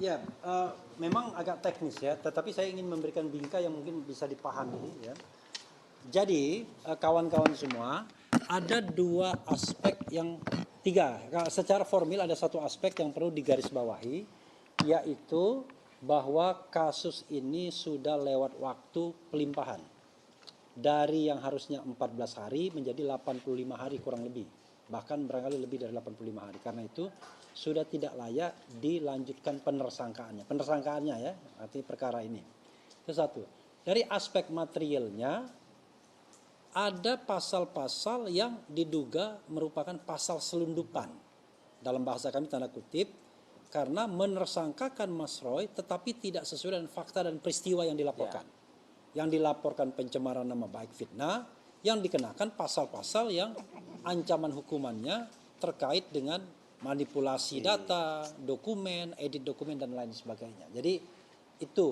Ya, memang agak teknis ya, tetapi saya ingin memberikan bingkai yang mungkin bisa dipahami ya. Jadi kawan-kawan semua, ada dua aspek yang tiga. Secara formil ada satu aspek yang perlu digarisbawahi, yaitu bahwa kasus ini sudah lewat waktu pelimpahan. Dari yang harusnya 14 hari menjadi 85 hari kurang lebih. Bahkan barangkali lebih dari 85 hari. Karena itu sudah tidak layak dilanjutkan penersangkaannya. Penersangkaannya ya, arti perkara ini. Itu satu. Dari aspek materialnya, ada pasal-pasal yang diduga merupakan pasal selundupan. Dalam bahasa kami tanda kutip, karena menersangkakan Mas Roy tetapi tidak sesuai dengan fakta dan peristiwa yang dilaporkan. Ya. Yang dilaporkan pencemaran nama baik, fitnah, yang dikenakan pasal-pasal yang ancaman hukumannya terkait dengan manipulasi data, dokumen, edit dokumen dan lain sebagainya. Jadi itu.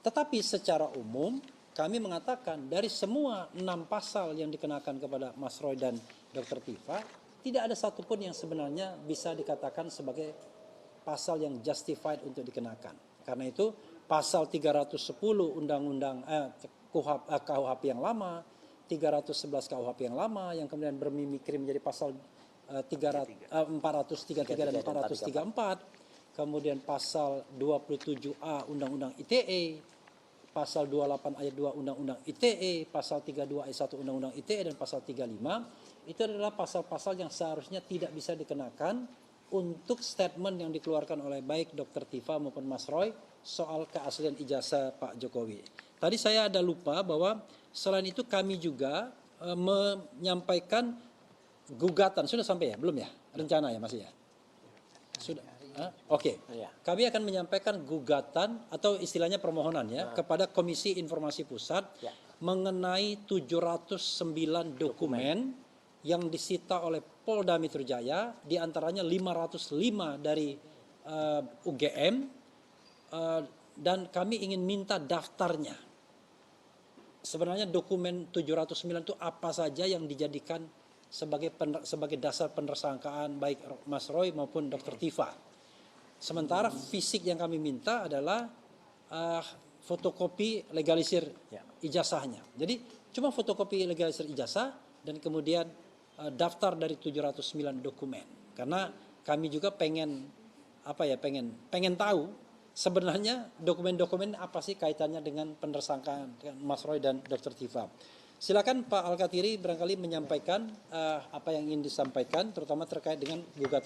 Tetapi secara umum kami mengatakan dari semua 6 pasal yang dikenakan kepada Mas Roy dan Dr. Tifa, tidak ada satupun yang sebenarnya bisa dikatakan sebagai pasal yang justified untuk dikenakan. Karena itu pasal 310 Undang-Undang KUHP yang lama, 311 KUHP yang lama, yang kemudian bermimikri menjadi pasal 433 dan 434, kemudian pasal 27A Undang-Undang ITE, pasal 28 ayat 2 Undang-Undang ITE, pasal 32 ayat 1 Undang-Undang ITE, dan pasal 35, itu adalah pasal-pasal yang seharusnya tidak bisa dikenakan untuk statement yang dikeluarkan oleh baik Dr. Tifa maupun Mas Roy soal keaslian ijazah Pak Jokowi. Tadi saya ada lupa bahwa selain itu kami juga menyampaikan gugatan. Sudah sampai ya? Belum ya? Rencana ya masih ya? Sudah. Oke. Kami akan menyampaikan gugatan atau istilahnya permohonan ya kepada Komisi Informasi Pusat mengenai 709 dokumen yang disita oleh Polda Metro Jaya, diantaranya 505 dari UGM, dan kami ingin minta daftarnya. Sebenarnya dokumen 709 itu apa saja yang dijadikan sebagai dasar penersangkaan baik Mas Roy maupun Dr. Tifa. Sementara fisik yang kami minta adalah fotokopi legalisir ijazahnya. Jadi cuma fotokopi legalisir ijazah dan kemudian daftar dari 709 dokumen. Karena kami juga pengen tahu sebenarnya dokumen-dokumen apa sih kaitannya dengan penersangkaan Mas Roy dan Dr. Tifa. Silakan Pak Al-Katiri barangkali menyampaikan apa yang ingin disampaikan, terutama terkait dengan gugatan